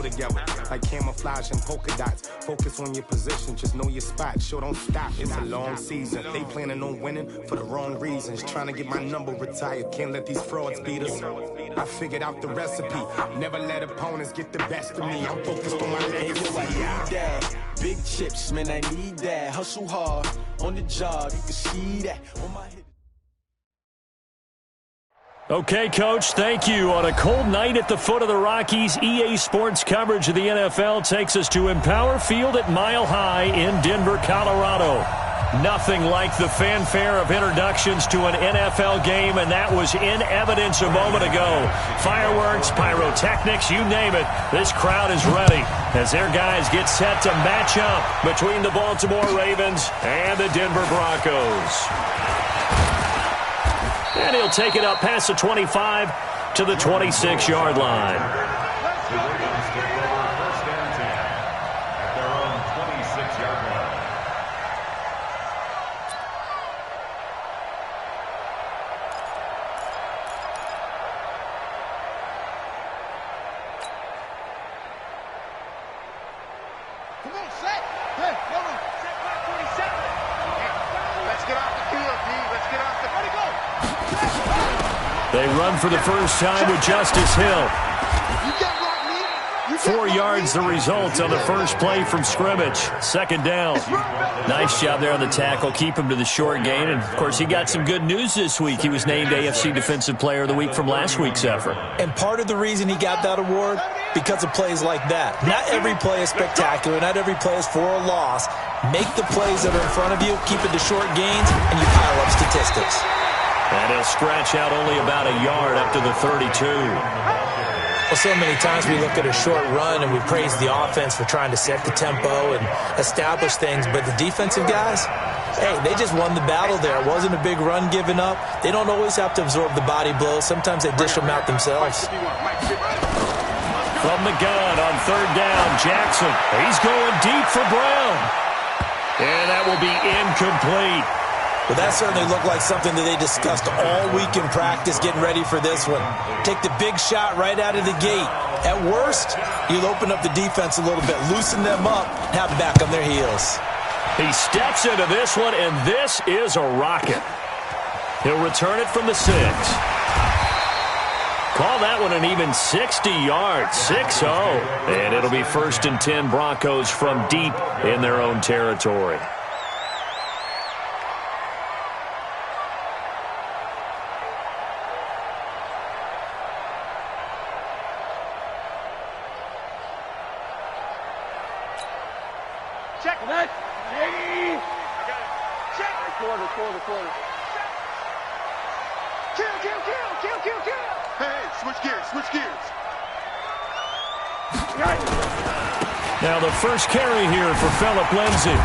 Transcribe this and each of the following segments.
together. Like camouflage and polka dots. Focus on your position, just know your spot. Sure, don't stop, it's a long season. They planning on winning for the wrong reasons. Trying to get my number retired, can't let these frauds beat us. I figured out the recipe, never let opponents get the best of me. I'm focused on my legacy. Big chips, man, I need that. Hustle hard on the job, you can see that on my head. Okay, Coach, thank you. On a cold night at the foot of the Rockies, EA Sports coverage of the NFL takes us to Empower Field at Mile High in Denver, Colorado. Nothing like the fanfare of introductions to an NFL game, and that was in evidence a moment ago. Fireworks, pyrotechnics, you name it. This crowd is ready as their guys get set to match up between the Baltimore Ravens and the Denver Broncos. And he'll take it up past the 25 to the 26-yard line. The Ravens take over first and 10 at their own 26-yard line. Come on, set. Hey, hold on. Set back 27. Let's get off the field, D. Let's get off the field. Ready, go. They run for the first time with Justice Hill. 4 yards the result on the first play from scrimmage. Second down. Nice job there on the tackle. Keep him to the short gain. And, of course, he got some good news this week. He was named AFC Defensive Player of the Week from last week's effort. And part of the reason he got that award, because of plays like that. Not every play is spectacular. Not every play is for a loss. Make the plays that are in front of you, keep it to short gains, and you pile up statistics. And he'll scratch out only about a yard up to the 32. Well, so many times we look at a short run and we praise the offense for trying to set the tempo and establish things, but the defensive guys, hey, they just won the battle there. It wasn't a big run given up. They don't always have to absorb the body blows. Sometimes they dish them out themselves. From the gun on third down, Jackson. He's going deep for Brown. And that will be incomplete. Well, that certainly looked like something that they discussed all week in practice getting ready for this one. Take the big shot right out of the gate. At worst, you'll open up the defense a little bit, loosen them up, have them back on their heels. He steps into this one, and this is a rocket. He'll return it from the 6. Call that one an even 60 yards, 6-0. And it'll be first and 10 Broncos from deep in their own territory. Check that. Hey. I got it. Check. Quarter. Kill. Hey, switch gears. Now the first carry here for Phillip Lindsay.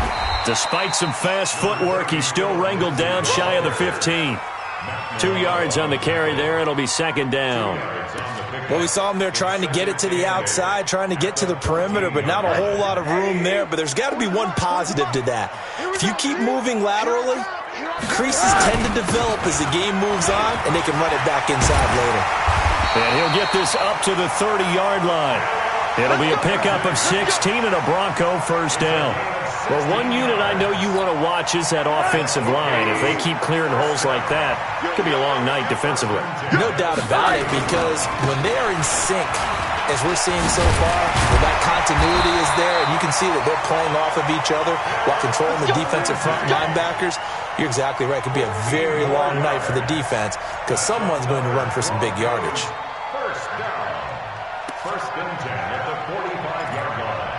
Despite some fast footwork, he's still wrangled down shy of the 15. 2 yards on the carry there. It'll be second down. Well, we saw him there trying to get it to the outside, trying to get to the perimeter, but not a whole lot of room there. But there's got to be one positive to that. If you keep moving laterally, creases tend to develop as the game moves on, and they can run it back inside later. And he'll get this up to the 30-yard line. It'll be a pickup of 16 and a Bronco first down. Well, one unit I know you want to watch is that offensive line. If they keep clearing holes like that, it could be a long night defensively. No doubt about it, because when they are in sync, as we're seeing so far, well, that continuity is there, and you can see that they're playing off of each other while controlling the defensive front linebackers. You're exactly right. It could be a very long night for the defense because someone's going to run for some big yardage. First down. First and 10 at the 45-yard line.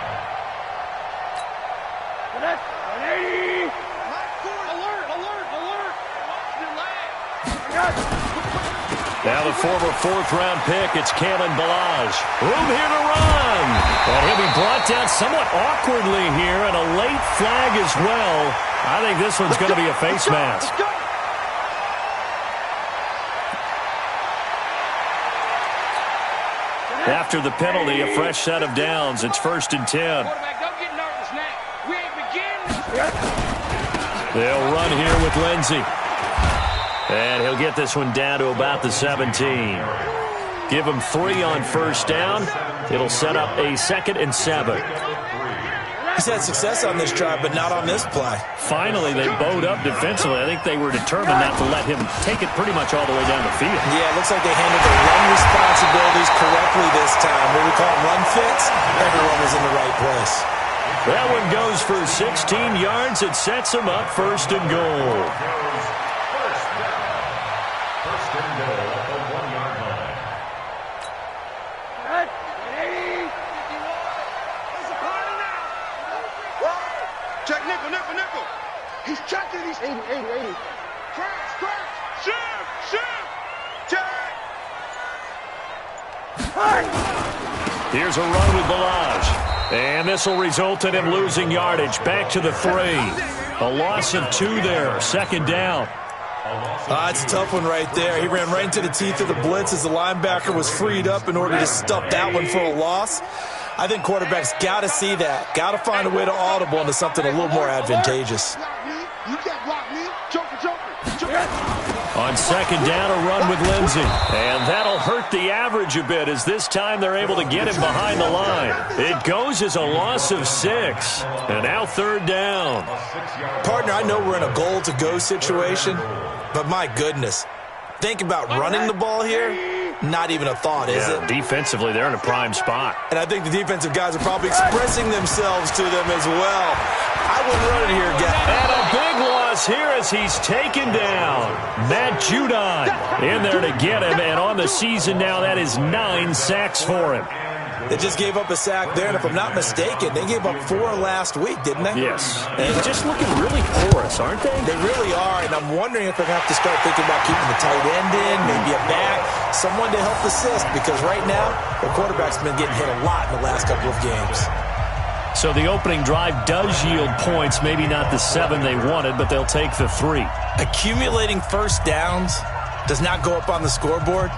Now the former fourth-round pick, it's Kalen Ballage. Room here to run. And he'll be brought down somewhat awkwardly here, and a late flag as well. I think this one's going to be a face mask. After the penalty, a fresh set of downs. It's first and 10. They'll run here with Lindsay. And he'll get this one down to about the 17. Give him 3 on first down. It'll set up a 2nd and 7. He's had success on this drive, but not on this play. Finally, they bowed up defensively. I think they were determined not to let him take it pretty much all the way down the field. Yeah, it looks like they handled the run responsibilities correctly this time. What we call run fits, everyone was in the right place. That one goes for 16 yards. It sets him up 1st and goal. First and goal at the 1-yard line. Check nickel. He's checking. He's 80. Scratch. Shift. Check. Here's a run with Balaj. And this will result in him losing yardage. Back to the 3. A loss of 2 there. 2nd down. It's a tough one right there. He ran right into the teeth of the blitz as the linebacker was freed up in order to stop that one for a loss. I think quarterbacks got to see that. Got to find a way to audible into something a little more advantageous. You can't block me. Joker. On 2nd down, a run with Lindsey. And that'll hurt the average a bit as this time they're able to get him behind the line. It goes as a loss of 6. And now 3rd down. Partner, I know we're in a goal-to-go situation, but my goodness. Think about running the ball here. Not even a thought, is it? Defensively, they're in a prime spot. And I think the defensive guys are probably expressing themselves to them as well. I wouldn't run it here, guys. And a big loss here as he's taken down. Matt Judon in there to get him. And on the season now, that is 9 sacks for him. They just gave up a sack there, and if I'm not mistaken, they gave up 4 last week, didn't they? Yes. And just looking really porous, aren't they? They really are, and I'm wondering if they're going to have to start thinking about keeping the tight end in, maybe a back, someone to help assist, because right now, their quarterback's been getting hit a lot in the last couple of games. So the opening drive does yield points, maybe not the 7 they wanted, but they'll take the 3. Accumulating first downs does not go up on the scoreboard,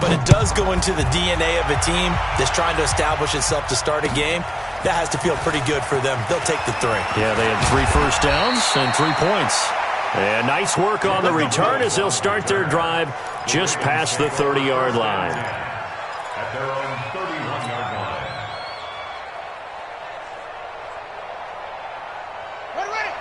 but it does go into the DNA of a team that's trying to establish itself to start a game. That has to feel pretty good for them. They'll take the 3. Yeah, they had 3 first downs and 3 points. And nice work on the return as they'll start their drive just past the 30-yard line. At their own 31-yard line.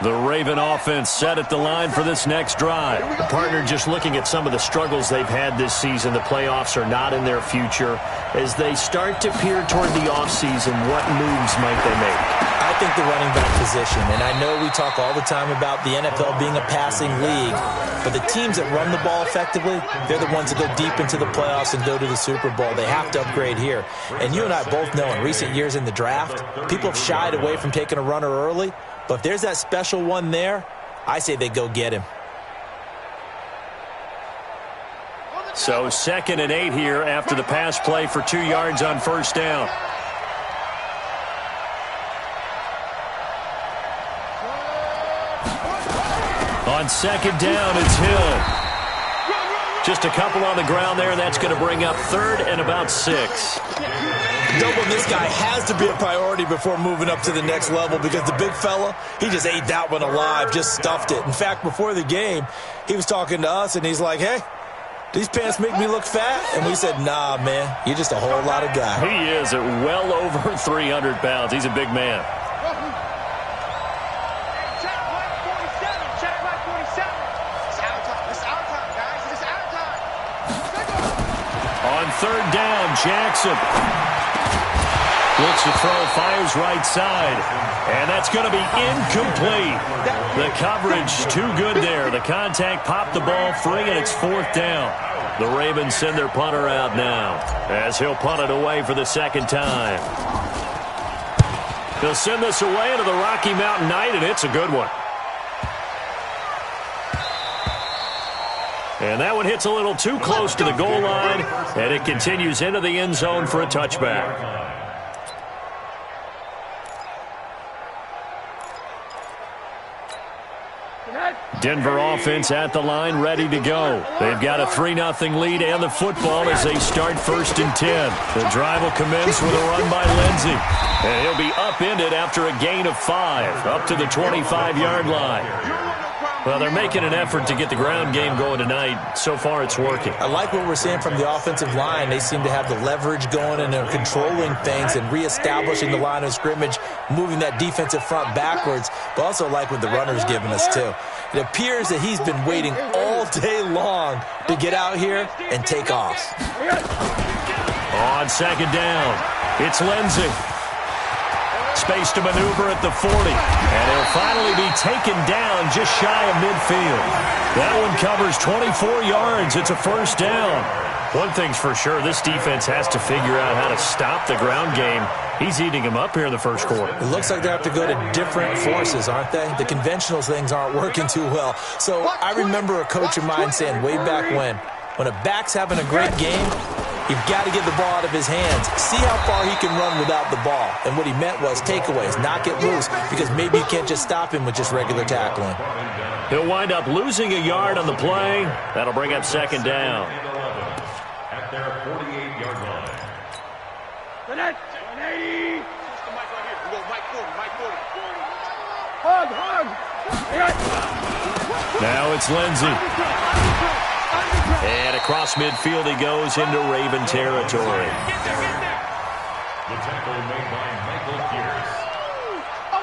The Raven offense set at the line for this next drive. Partner, just looking at some of the struggles they've had this season, the playoffs are not in their future. As they start to peer toward the offseason, what moves might they make? I think the running back position, and I know we talk all the time about the NFL being a passing league, but the teams that run the ball effectively, they're the ones that go deep into the playoffs and go to the Super Bowl. They have to upgrade here. And you and I both know in recent years in the draft, people have shied away from taking a runner early. But if there's that special one there, I say they go get him. So 2nd and 8 here after the pass play for 2 yards on 1st down. On 2nd down, it's Hill. Just a couple on the ground there. That's going to bring up 3rd and about 6. Doubling this guy has to be a priority before moving up to the next level because the big fella, he just ate that one alive, just stuffed it. In fact, before the game, he was talking to us, and he's like, hey, these pants make me look fat? And we said, nah, man, you're just a whole lot of guy. He is at well over 300 pounds. He's a big man. Check like 47. It's our time, guys. It's our time. On 3rd down, Jackson looks to throw, fires right side, and that's going to be incomplete. The coverage too good there. The contact popped the ball free, and it's 4th down. The Ravens send their punter out now as he'll punt it away for the 2nd time. He'll send this away into the Rocky Mountain night, and it's a good one. And that one hits a little too close to the goal line, and it continues into the end zone for a touchback. Denver offense at the line, ready to go. They've got a 3-0 lead and the football as they start 1st and 10. The drive will commence with a run by Lindsey. And he'll be upended after a gain of 5, up to the 25-yard line. Well, they're making an effort to get the ground game going tonight. So far, it's working. I like what we're seeing from the offensive line. They seem to have the leverage going, and they're controlling things and reestablishing the line of scrimmage, moving that defensive front backwards, but also like what the runner's giving us, too. It appears that he's been waiting all day long to get out here and take off. On second down, it's Lindsey. Space to maneuver at the 40. And he'll finally be taken down just shy of midfield. That one covers 24 yards. It's a first down. One thing's for sure, this defense has to figure out how to stop the ground game. He's eating him up here in the first quarter. It looks like they have to go to different forces, aren't they? The conventional things aren't working too well. So I remember a coach of mine saying way back when a back's having a great game, you've got to get the ball out of his hands. See how far he can run without the ball. And what he meant was takeaways, knock it loose, because maybe you can't just stop him with just regular tackling. He'll wind up losing a yard on the play. That'll bring up second down. At their 48-yard line. 180. Hug. Now it's Lindsey. And across midfield he goes into Raven territory. The tackle made by Michael Pierce.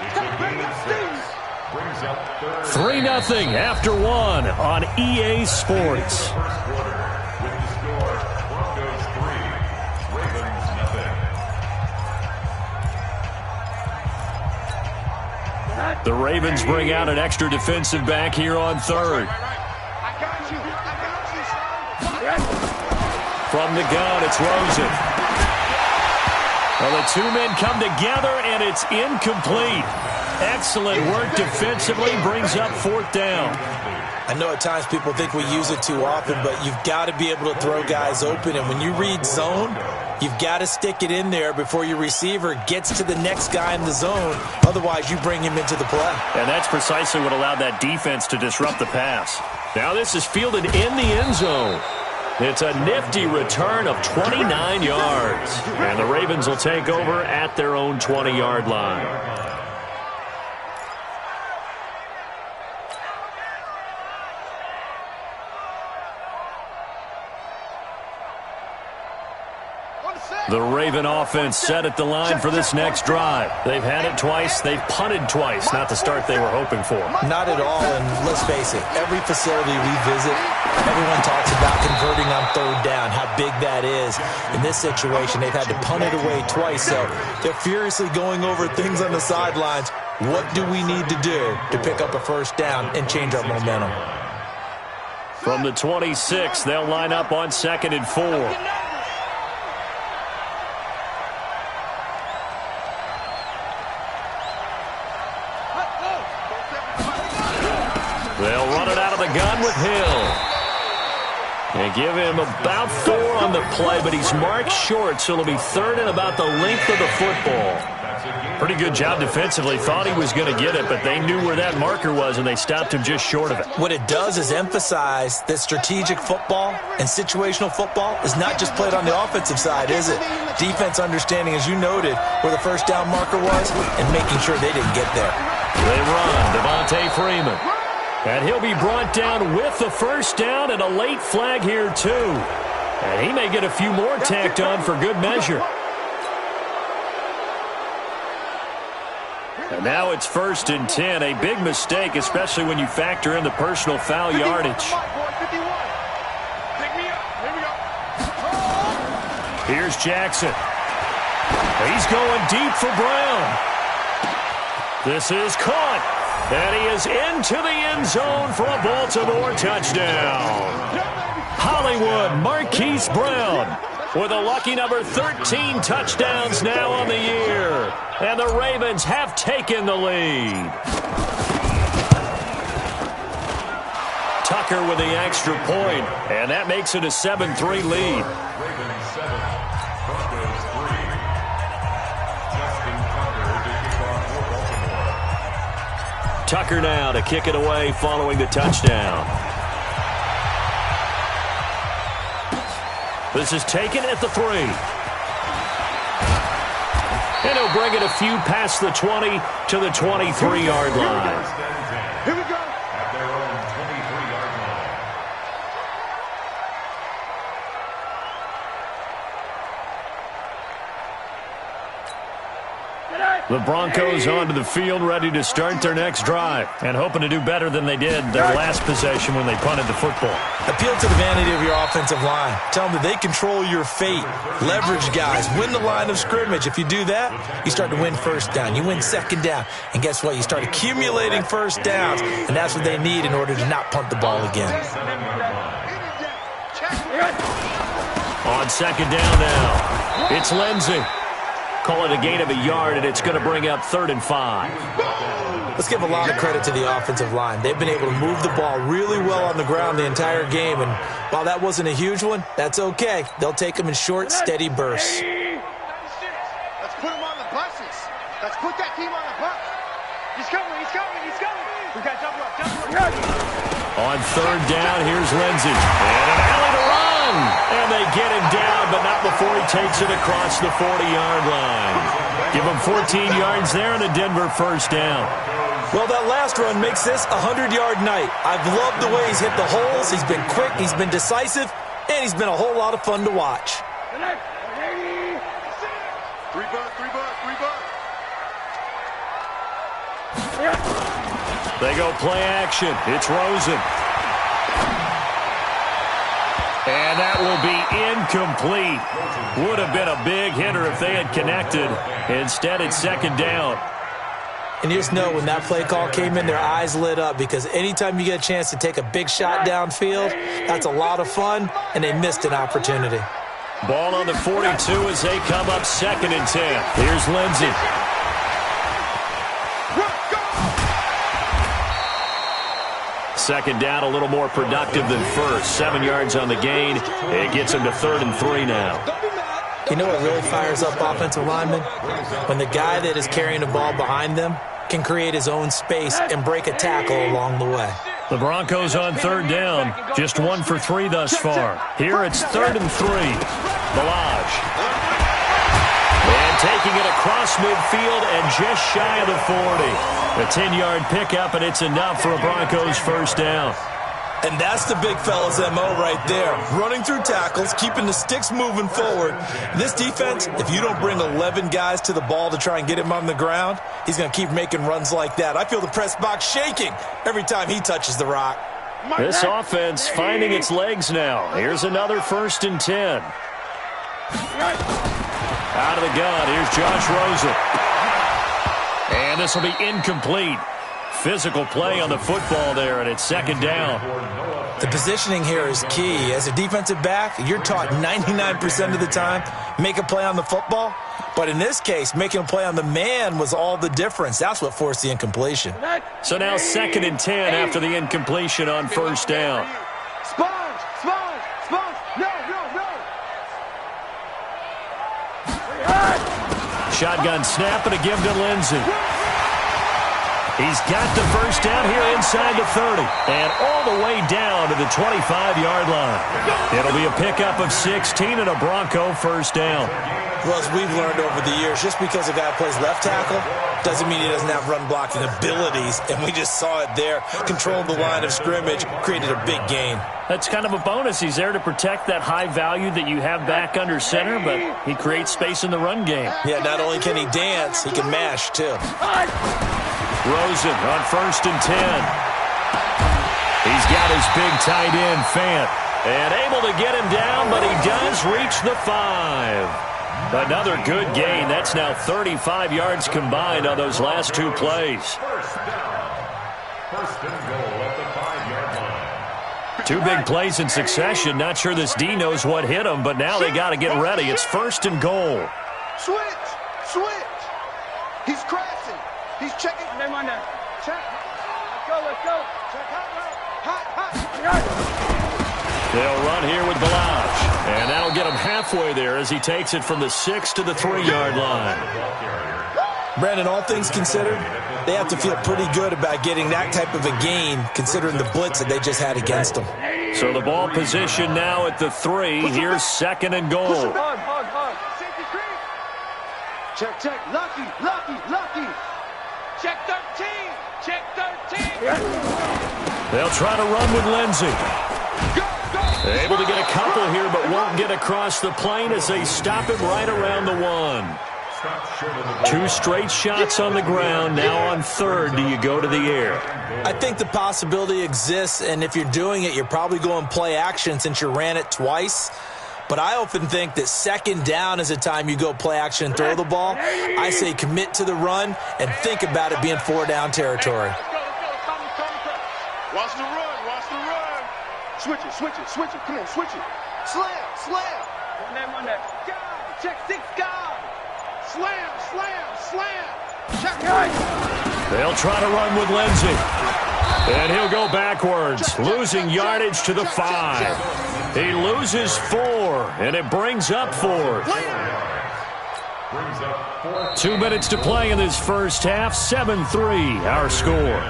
It's a gain of 6. Brings up third. 3-0 after one on EA Sports. First quarter with the score Broncos 3, Ravens 0. The Ravens bring out an extra defensive back here on third. From the gun, it's Rosen. Well, the two men come together, and it's incomplete. Excellent work defensively, brings up fourth down. I know at times people think we use it too often, but you've got to be able to throw guys open. And when you read zone, you've got to stick it in there before your receiver gets to the next guy in the zone. Otherwise, you bring him into the play. And that's precisely what allowed that defense to disrupt the pass. Now this is fielded in the end zone. It's a nifty return of 29 yards. And the Ravens will take over at their own 20-yard line. The Raven offense set at the line for this next drive. They've had it twice. They've punted twice. Not the start they were hoping for. Not at all, and let's face it, every facility we visit, everyone talks about converting on third down, how big that is. In this situation, they've had to punt it away twice, so they're furiously going over things on the sidelines. What do we need to do to pick up a first down and change our momentum? From the 26, they'll line up on 2nd and 4. They'll run it out of the gun with Hill. They give him about 4 on the play, but he's marked short, so it'll be 3rd and about the length of the football. Pretty good job defensively. Thought he was going to get it, but they knew where that marker was, and they stopped him just short of it. What it does is emphasize that strategic football and situational football is not just played on the offensive side, is it? Defense understanding, as you noted, where the first down marker was and making sure they didn't get there. They run. Devontae Freeman. And he'll be brought down with the first down and a late flag here, too. And he may get a few more tacked on for good measure. And now it's 1st and 10. A big mistake, especially when you factor in the personal foul yardage. Here's Jackson. He's going deep for Brown. This is caught. And he is into the end zone for a Baltimore touchdown. Hollywood Marquise Brown with a lucky number 13 touchdowns now on the year. And the Ravens have taken the lead. Tucker with the extra point, and that makes it a 7-3 lead. Ravens 7, Broncos 3. Justin Tucker to kick off for Baltimore. Tucker now to kick it away following the touchdown. This is taken at the 3. And he'll bring it a few past the 20 to the 23-yard line. Here we go. At their own The Broncos onto the field, ready to start their next drive, and hoping to do better than they did their last possession when they punted the football. Appeal to the vanity of your offensive line. Tell them that they control your fate. Leverage guys. Win the line of scrimmage. If you do that, you start to win first down. You win second down. And guess what? You start accumulating first downs, and that's what they need in order to not punt the ball again. On second down now, it's Lindsey. Call it a gain of a yard, and it's going to bring up 3rd and 5. Let's give a lot of credit to the offensive line. They've been able to move the ball really well on the ground the entire game, and while that wasn't a huge one, that's okay. They'll take them in short, steady bursts. Let's put him on the buses. Let's put that team on the bus. He's coming, he's coming, he's coming. We got double up, double up. On 3rd down, here's Lindsey. And an alley to run. And they get him down, but not before he takes it across the 40-yard line. Give him 14 yards there and a Denver first down. Well, that last run makes this a 100-yard night. I've loved the way he's hit the holes. He's been quick, he's been decisive, and he's been a whole lot of fun to watch. 3 bucks, 3 bucks, 3 bucks. They go play action. It's Rosen. And that will be incomplete. Would have been a big hitter if they had connected. Instead, it's second down. And you just know when that play call came in, their eyes lit up, because anytime you get a chance to take a big shot downfield, that's a lot of fun, and they missed an opportunity. Ball on the 42 as they come up 2nd and 10. Here's Lindsey. Second down, a little more productive than first. 7 yards on the gain. It gets him to 3rd and 3 now. You know what really fires up offensive linemen? When the guy that is carrying the ball behind them can create his own space and break a tackle along the way. The Broncos on 3rd down. Just 1 for 3 thus far. Here it's 3rd and 3. Balaj. And taking it across midfield and just shy of the 40. A 10-yard pickup, and it's enough for a Broncos first down. And that's the big fella's MO right there. Running through tackles, keeping the sticks moving forward. This defense, if you don't bring 11 guys to the ball to try and get him on the ground, he's going to keep making runs like that. I feel the press box shaking every time he touches the rock. This offense finding its legs now. Here's another 1st and 10. Out of the gun, here's Josh Rosen. And this will be incomplete. Physical play on the football there, and it's 2nd down. The positioning here is key. As a defensive back, you're taught 99% of the time, make a play on the football. But in this case, making a play on the man was all the difference. That's what forced the incompletion. So now 2nd and 10 after the incompletion on 1st down. Sponge, sponge, sponge. No, no, no. Shotgun snap and a give to Lindsey. He's got the first down here inside the 30 and all the way down to the 25-yard line. It'll be a pickup of 16 and a Bronco first down. Well, as we've learned over the years, just because a guy plays left tackle doesn't mean he doesn't have run blocking abilities, and we just saw it there. Controlled the line of scrimmage, created a big gain. That's kind of a bonus. He's there to protect that high value that you have back under center, but he creates space in the run game. Yeah, not only can he dance, he can mash, too. Rosen on 1st and 10. He's got his big tight end, Fant, and able to get him down, but he does reach the 5. Another good gain. That's now 35 yards combined on those last 2 plays. First and goal at the 5-yard line. 2 big plays in succession. Not sure this D knows what hit him, but now they got to get ready. It's 1st and goal. Switch, switch. He's crashing. He's checking. Check. Let's go. Check hot. They'll run here with Balaj. And that'll get him halfway there as he takes it from the 6 to the 3-yard line. Brandon, all things considered, they have to feel pretty good about getting that type of a gain considering the blitz that they just had against them. So the ball position now at the 3. Here's 2nd and goal. Check. Lucky. Check 13. Check 13. They'll try to run with Lindsey. Able to get a couple here, but won't get across the plane as they stop him right around the 1. 2 straight shots on the ground. Now on third, do you go to the air? I think the possibility exists, and if you're doing it, you're probably going play action since you ran it twice. But I often think that second down is the time you go play action and throw the ball. I say commit to the run and think about it being 4-down territory. Watch the run, watch the run. Switch it, switch it, switch it. Come on, switch it. Slam, slam. Run that. God, check 6, God. Slam, slam, slam. Check 9. They'll try to run with Lindsey. And he'll go backwards, losing yardage to the 5. He loses 4, and it brings up 4. 2 minutes to play in this first half. 7-3, our score.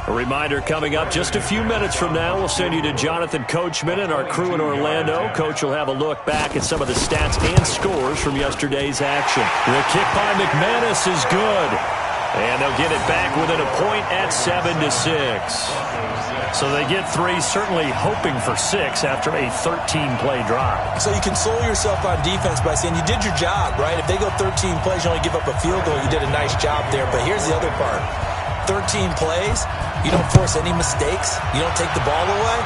A reminder coming up just a few minutes from now, we'll send you to Jonathan Coachman and our crew in Orlando. Coach will have a look back at some of the stats and scores from yesterday's action. The kick by McManus is good, and they'll get it back within a point at 7-6. So they get 3, certainly hoping for 6 after a 13-play drive. So you console yourself on defense by saying you did your job, right? If they go 13 plays, you only give up a field goal, you did a nice job there. But here's the other part. 13 plays, you don't force any mistakes, you don't take the ball away.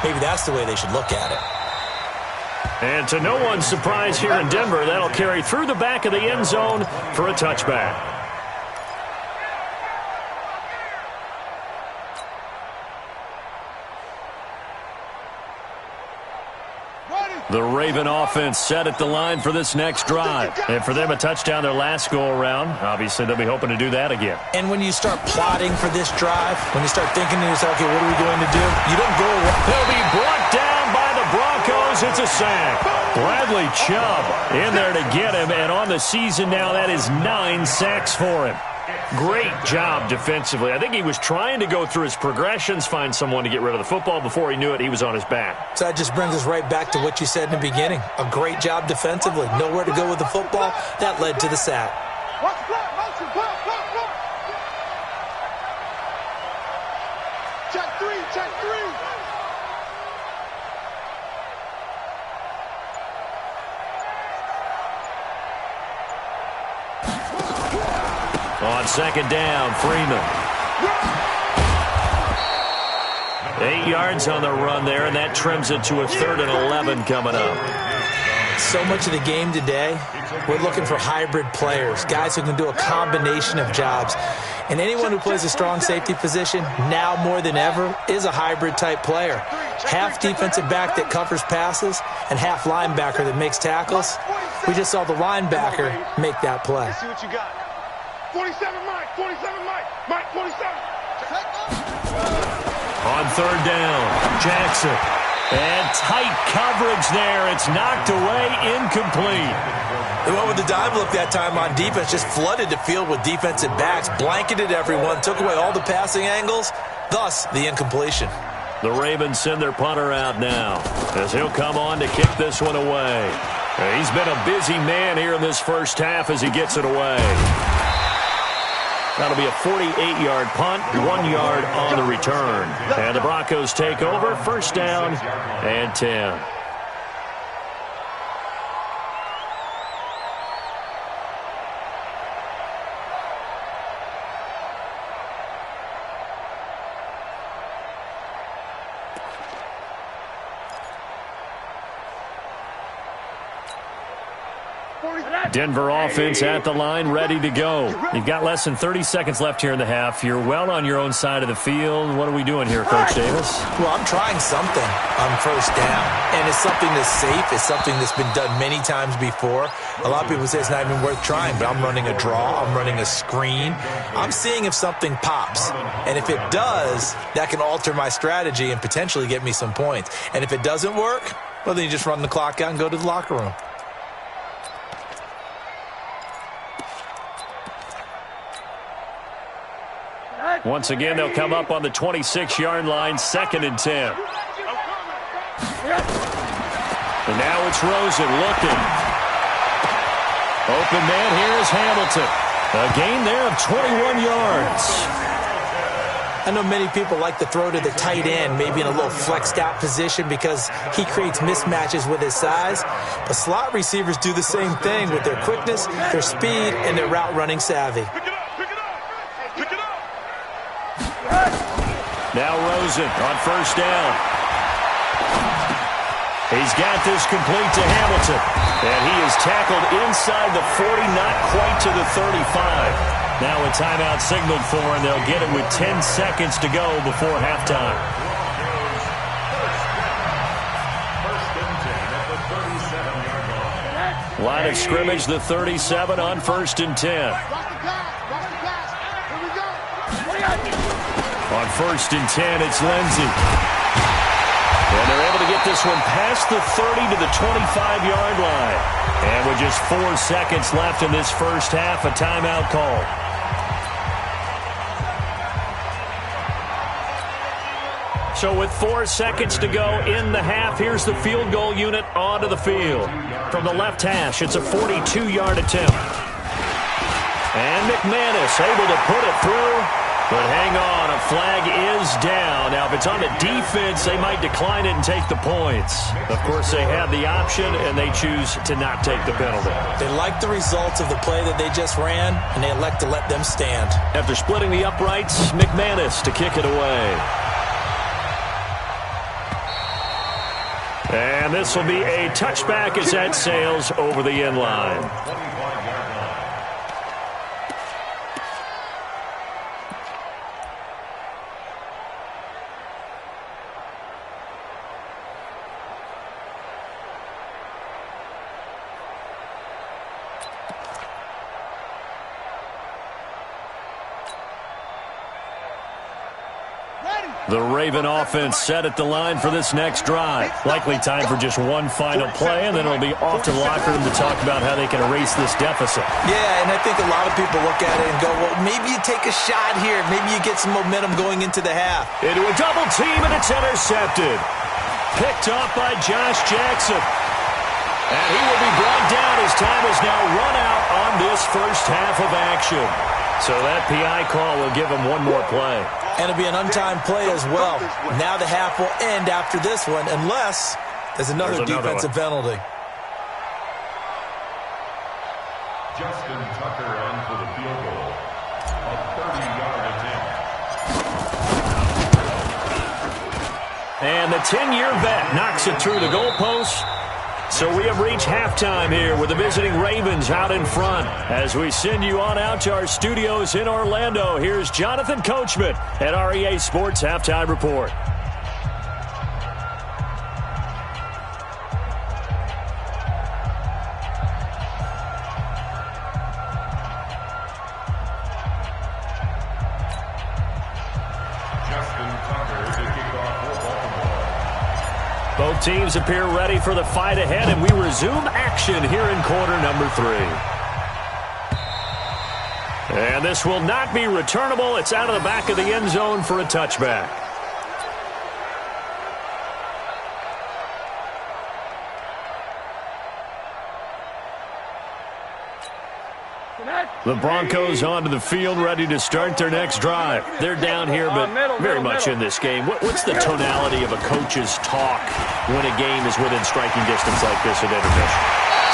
Maybe that's the way they should look at it. And to no one's surprise here in Denver, that'll carry through the back of the end zone for a touchback. The Raven offense set at the line for this next drive. And for them, a touchdown their last go-around. Obviously, they'll be hoping to do that again. And when you start plotting for this drive, when you start thinking to yourself, okay, what are we going to do? You don't go around. They'll be brought down by the Broncos. It's a sack. Bradley Chubb in there to get him. And on the season now, that is 9 sacks for him. Great job defensively. I think he was trying to go through his progressions, find someone to get rid of the football. Before he knew it, he was on his back. So that just brings us right back to what you said in the beginning. A great job defensively. Nowhere to go with the football. That led to the sack. Watch the block, motion, block, block, block. Check 3, check 3. On second down, Freeman. 8 yards on the run there, and that trims it to a 3rd and 11 coming up. So much of the game today, we're looking for hybrid players, guys who can do a combination of jobs. And anyone who plays a strong safety position, now more than ever, is a hybrid-type player. Half defensive back that covers passes and half linebacker that makes tackles. We just saw the linebacker make that play. Let's see what you got. 47 Mike, 47 Mike, Mike 47. On third down, Jackson. And tight coverage there. It's knocked away, incomplete. They went with the dive look that time on defense, just flooded the field with defensive backs, blanketed everyone, took away all the passing angles, thus the incompletion. The Ravens send their punter out now as he'll come on to kick this one away. He's been a busy man here in this first half as he gets it away. That'll be a 48-yard punt, 1 yard on the return. And the Broncos take over, first down and 10. Denver offense at the line, ready to go. You've got less than 30 seconds left here in the half. You're well on your own side of the field. What are we doing here, Coach Davis? Well, I'm trying something on first down, and it's something that's safe. It's something that's been done many times before. A lot of people say it's not even worth trying, but I'm running a draw. I'm running a screen. I'm seeing if something pops, and if it does, that can alter my strategy and potentially get me some points. And if it doesn't work, well, then you just run the clock out and go to the locker room. Once again, they'll come up on the 26-yard line, 2nd and 10. And now it's Rosen looking. Open man here is Hamilton. A gain there of 21 yards. I know many people like to throw to the tight end, maybe in a little flexed out position because he creates mismatches with his size. But slot receivers do the same thing with their quickness, their speed, and their route running savvy. Now Rosen on first down. He's got this complete to Hamilton. And he is tackled inside the 40, not quite to the 35. Now a timeout signaled for, and they'll get it with 10 seconds to go before halftime. Line of scrimmage, the 37 on 1st and 10. On 1st and 10, it's Lindsey. And they're able to get this one past the 30 to the 25-yard line. And with just 4 seconds left in this first half, a timeout call. So with 4 seconds to go in the half, here's the field goal unit onto the field. From the left hash, it's a 42-yard attempt. And McManus able to put it through. But hang on, a flag is down. Now, if it's on the defense, they might decline it and take the points. Of course, they have the option, and they choose to not take the penalty. They like the results of the play that they just ran, and they elect to let them stand. After splitting the uprights, McManus to kick it away. And this will be a touchback as that sails over the end line. The Raven offense set at the line for this next drive. Likely time for just one final play, and then it'll be off to the locker room to talk about how they can erase this deficit. Yeah, and I think a lot of people look at it and go, well, maybe you take a shot here. Maybe you get some momentum going into the half. Into a double team, and it's intercepted. Picked off by Josh Jackson. And he will be brought down. His time is now run out on this first half of action. So that PI call will give him one more play. And it'll be an untimed play as well. Now the half will end after this one, unless there's another defensive penalty. Justin Tucker on for the field goal. A 30-yard attempt. And the 10-year vet knocks it through the goalpost. So we have reached halftime here with the visiting Ravens out in front. As we send you on out to our studios in Orlando, here's Jonathan Coachman at our EA Sports Halftime Report. Both teams appear ready for the fight ahead, and we resume action here in quarter number 3. And this will not be returnable. It's out of the back of the end zone for a touchback. The Broncos onto the field, ready to start their next drive. They're down here, but very much in this game. What's the tonality of a coach's talk when a game is within striking distance like this at intermission?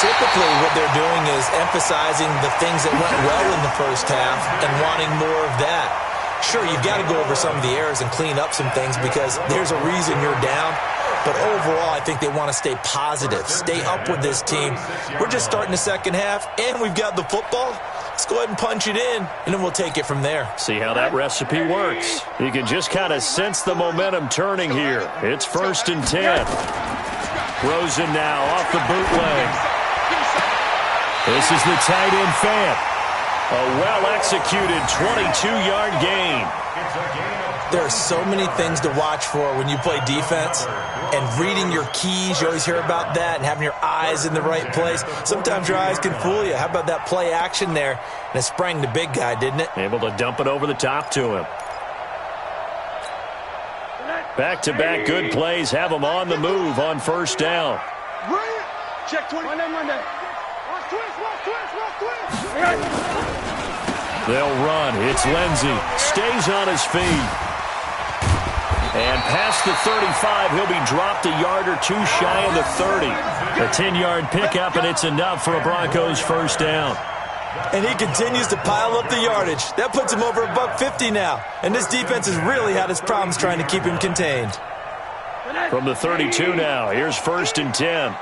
Typically, what they're doing is emphasizing the things that went well in the first half and wanting more of that. Sure, you've got to go over some of the errors and clean up some things because there's a reason you're down. But overall, I think they want to stay positive, stay up with this team. We're just starting the second half, and we've got the football. Let's go ahead and punch it in, and then we'll take it from there. See how that recipe works. You can just kind of sense the momentum turning here. It's 1st and 10. Rosen now off the bootleg. This is the tight end fan. A well-executed 22-yard gain. There are so many things to watch for when you play defense. And reading your keys, you always hear about that, and having your eyes in the right place. Sometimes your eyes can fool you. How about that play action there? And it sprang the big guy, didn't it? Able to dump it over the top to him. Back-to-back good plays have him on the move on first down. Check 20. Monday. Watch twist. They'll run. It's Lindsey. Stays on his feet. And past the 35, he'll be dropped a yard or two shy of the 30. A 10-yard pickup, and it's enough for a Broncos first down. And he continues to pile up the yardage. That puts him over $150 now. And this defense has really had its problems trying to keep him contained. From the 32 now, here's 1st and 10.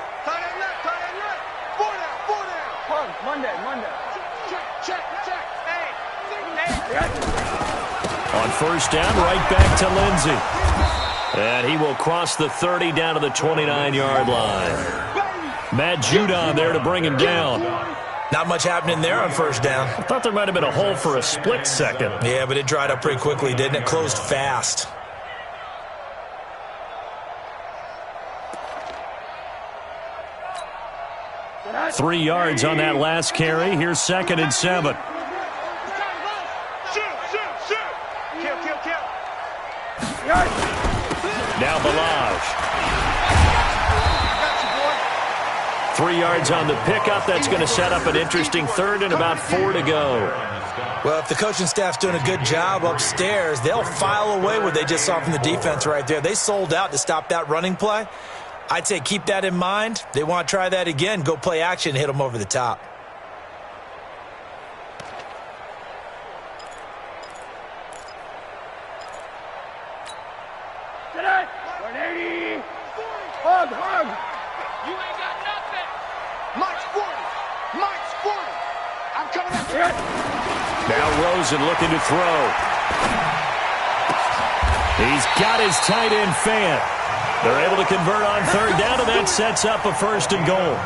On 1st down, right back to Lindsey. And he will cross the 30 down to the 29-yard line. Matt Judon there to bring him down. Not much happening there on 1st down. I thought there might have been a hole for a split second. Yeah, but it dried up pretty quickly, didn't it? Closed fast. Three yards on that last carry. Here's 2nd and 7. Now Balaj. 3 yards on the pickup. That's going to set up an interesting 3rd and about 4 to go. Well, if the coaching staff's doing a good job upstairs, they'll file away what they just saw from the defense right there. They sold out to stop that running play. I'd say keep that in mind. They want to try that again. Go play action, hit them over the top. Hug. You ain't got nothing. Mike's 40. Mike's 40. I'm coming up here. Now Rosen looking to throw. He's got his tight end fan. They're able to convert on 3rd down, and that sets up a 1st and goal.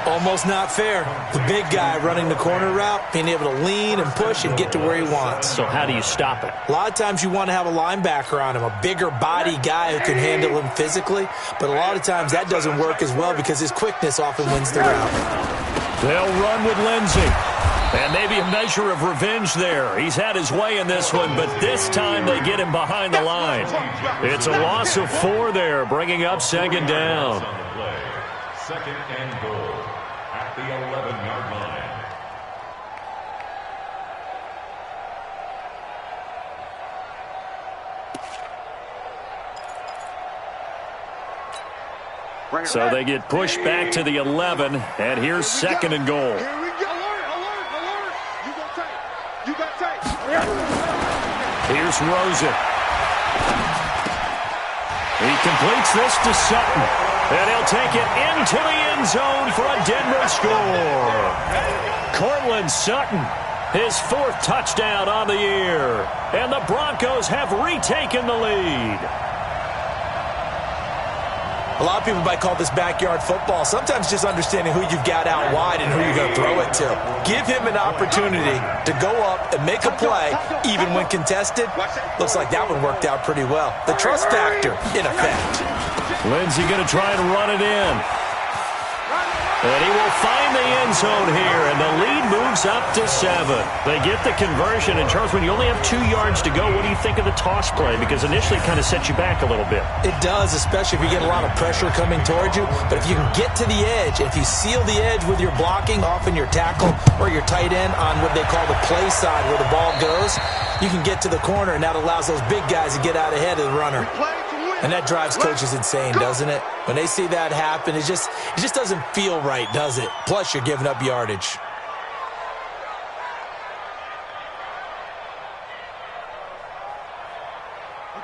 Almost not fair. The big guy running the corner route, being able to lean and push and get to where he wants. So how do you stop it? A lot of times you want to have a linebacker on him, a bigger body guy who can handle him physically, but a lot of times that doesn't work as well because his quickness often wins the route. They'll run with Lindsey. And maybe a measure of revenge there. He's had his way in this one, but this time they get him behind the line. It's a loss of 4 there, bringing up 2nd down. 2nd and goal at the 11-yard line. So they get pushed back to the 11, and here's 2nd and goal. Here's Rosen. He completes this to Sutton. And he'll take it into the end zone for a Denver score. Cortland Sutton, his 4th touchdown on the year. And the Broncos have retaken the lead. A lot of people might call this backyard football. Sometimes just understanding who you've got out wide and who you're going to throw it to. Give him an opportunity to go up and make a play, even when contested. Looks like that one worked out pretty well. The trust factor, in effect. Lindsey going to try and run it in. And he will find the end zone here, and the lead moves up to 7. They get the conversion, and Charles, when you only have 2 yards to go, what do you think of the toss play? Because initially it kind of sets you back a little bit. It does, especially if you get a lot of pressure coming towards you. But if you can get to the edge, if you seal the edge with your blocking, often your tackle or your tight end on what they call the play side where the ball goes, you can get to the corner, and that allows those big guys to get out ahead of the runner. And that drives coaches insane, doesn't it? When they see that happen, it just doesn't feel right, does it? Plus, you're giving up yardage.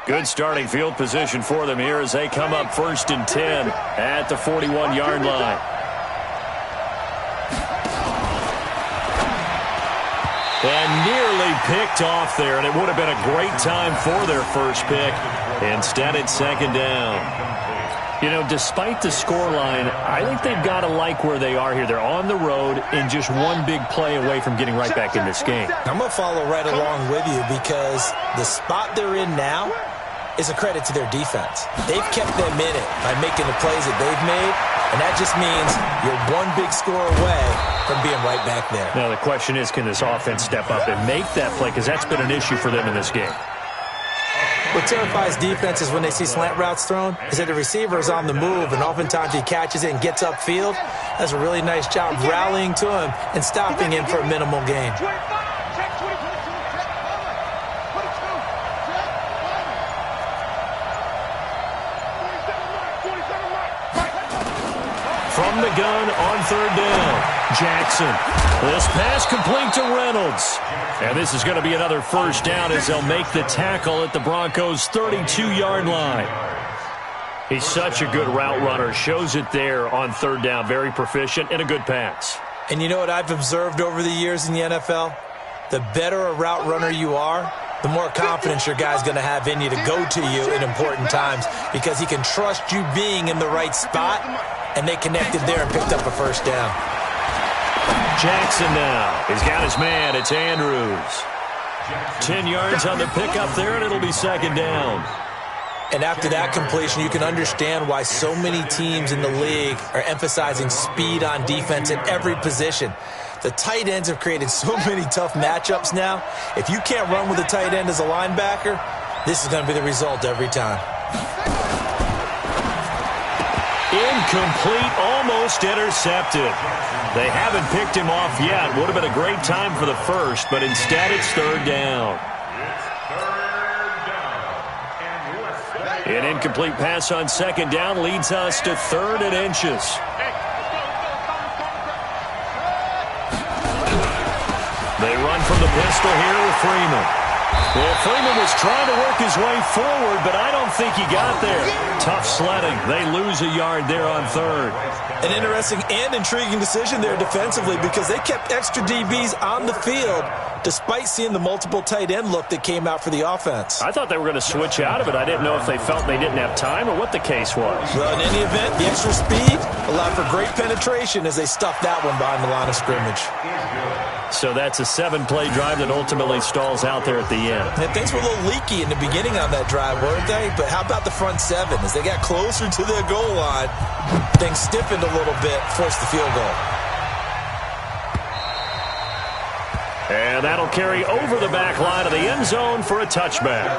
Good starting field position for them here as they come up 1st and 10 at the 41-yard line. And nearly picked off there, and it would have been a great time for their first pick. Instead, it's 2nd down. You know, despite the scoreline, I think they've got to like where they are here. They're on the road and just one big play away from getting right back in this game. I'm going to follow right along with you because the spot they're in now is a credit to their defense. They've kept them in it by making the plays that they've made, and that just means you're one big score away from being right back there. Now, the question is, can this offense step up and make that play? Because that's been an issue for them in this game. What terrifies defenses when they see slant routes thrown is that the receiver is on the move, and oftentimes he catches it and gets upfield. Does a really nice job rallying to him and stopping him for a minimal gain. from the gun on third down. Jackson. This pass complete to Reynolds. And this is going to be another first down as they'll make the tackle at the Broncos' 32-yard line. He's such a good route runner. Shows it there on third down. Very proficient and a good pass. And you know what I've observed over the years in the NFL? The better a route runner you are, the more confidence your guy's going to have in you to go to you in important times because he can trust you being in the right spot, and they connected there and picked up a first down. Jackson now. He's got his man. It's Andrews. 10 yards on the pickup there, and it'll be second down. And after that completion, you can understand why so many teams in the league are emphasizing speed on defense at every position. The tight ends have created so many tough matchups now. If you can't run with a tight end as a linebacker, this is going to be the result every time. Incomplete, almost intercepted. They haven't picked him off yet. Would have been a great time for the first, but instead it's third down. An incomplete pass on second down leads us to 3rd and inches. They run from the pistol here with Freeman. Well, Freeman was trying to work his way forward, but I don't think he got there. Tough sledding. They lose a yard there on third. An interesting and intriguing decision there defensively because they kept extra DBs on the field despite seeing the multiple tight end look that came out for the offense. I thought they were going to switch out of it. I didn't know if they felt they didn't have time or what the case was. Well, in any event, the extra speed allowed for great penetration as they stuffed that one behind the line of scrimmage. So that's a 7-play drive that ultimately stalls out there at the end. And things were a little leaky in the beginning on that drive, weren't they? But how about the front 7? As they got closer to the goal line, things stiffened a little bit, forced the field goal. And that'll carry over the back line of the end zone for a touchback.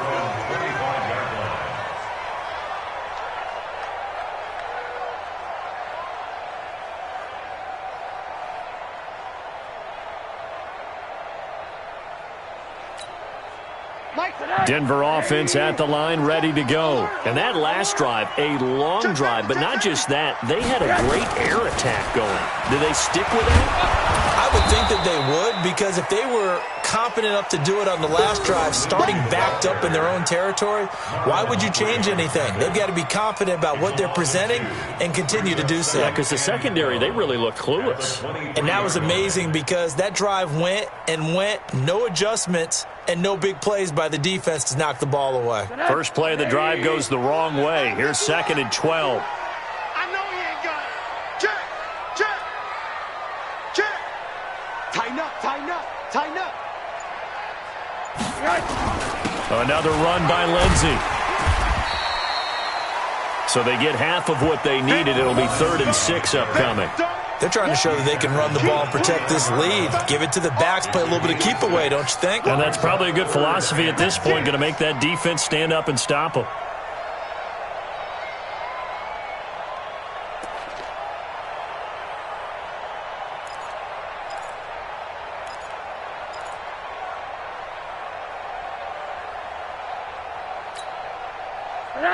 Denver offense at the line, ready to go. And that last drive, a long drive, but not just that. They had a great air attack going. Did they stick with that? I would think that they would, because if they were confident enough to do it on the last drive, starting backed up in their own territory, why would you change anything? They've got to be confident about what they're presenting and continue to do so. Yeah, because the secondary, they really look clueless. And that was amazing because that drive went and went, no adjustments, and no big plays by the defense to knock the ball away. First play of the drive goes the wrong way. Here's 2nd and 12. I know he ain't got it. Check, check, check. Tighten up, tighten up, tighten up. Another run by Lindsey. So they get half of what they needed. It'll be 3rd and 6 upcoming. They're trying to show that they can run the ball and protect this lead. Give it to the backs, play a little bit of keep away, don't you think? And that's probably a good philosophy at this point, going to make that defense stand up and stop them.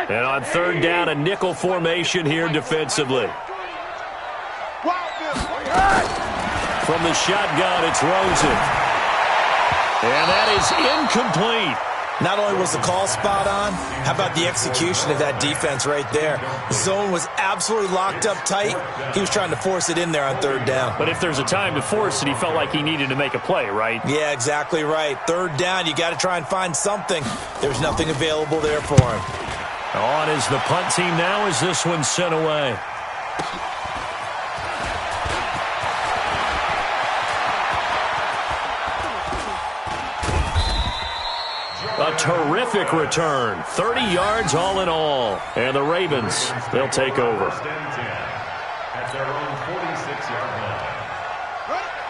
And on 3rd down, a nickel formation here defensively. From the shotgun, it's Rosen. And that is incomplete. Not only was the call spot on, how about the execution of that defense right there? The zone was absolutely locked up tight. He was trying to force it in there on 3rd down. But if there's a time to force it, he felt like he needed to make a play, right? Yeah, exactly right. 3rd down, you got to try and find something. There's nothing available there for him. On is the punt team now as this one's sent away. A terrific return. 30 yards all in all. And the Ravens, they'll take over. At their own 46-yard line.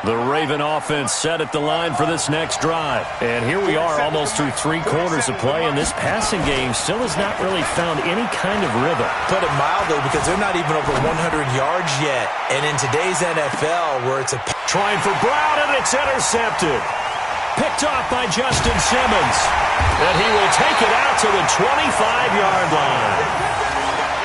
The Raven offense set at the line for this next drive. And here we are almost through 3 quarters of play, and this passing game still has not really found any kind of rhythm. Put it mildly, because they're not even over 100 yards yet. And in today's NFL, where it's a... Trying for Brown, and it's intercepted. Picked off by Justin Simmons. And he will take it out to the 25-yard line.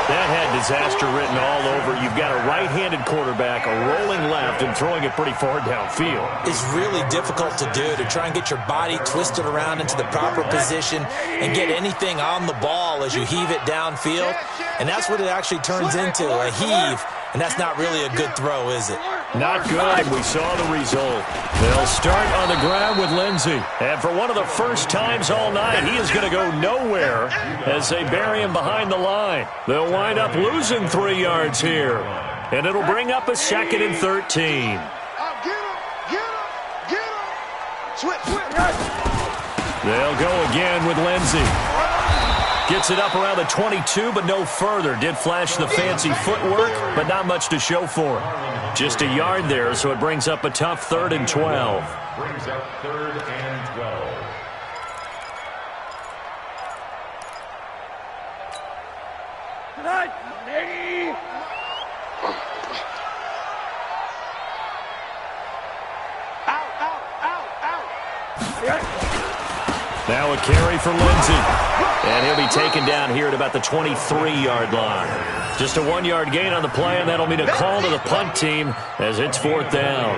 That had to disaster written all over. You've got a right-handed quarterback, a rolling left, and throwing it pretty far downfield. It's really difficult to do, to try and get your body twisted around into the proper position and get anything on the ball as you heave it downfield. And that's what it actually turns into, a heave. And that's not really a good throw, is it? Not good, and we saw the result. They'll start on the ground with Lindsey. And for one of the first times all night, he is going to go nowhere as they bury him behind the line. They'll wind up losing 3 yards here. And it'll bring up a 2nd and 13. They'll go again with Lindsey. Gets it up around the 22, but no further. Did flash the fancy footwork, but not much to show for it. Just a yard there, so it brings up a tough 3rd and 12. Brings up 3rd and 12. Now a carry for Lindsey. And he'll be taken down here at about the 23-yard line. Just a 1-yard gain on the play, and that'll mean a call to the punt team as it's 4th down.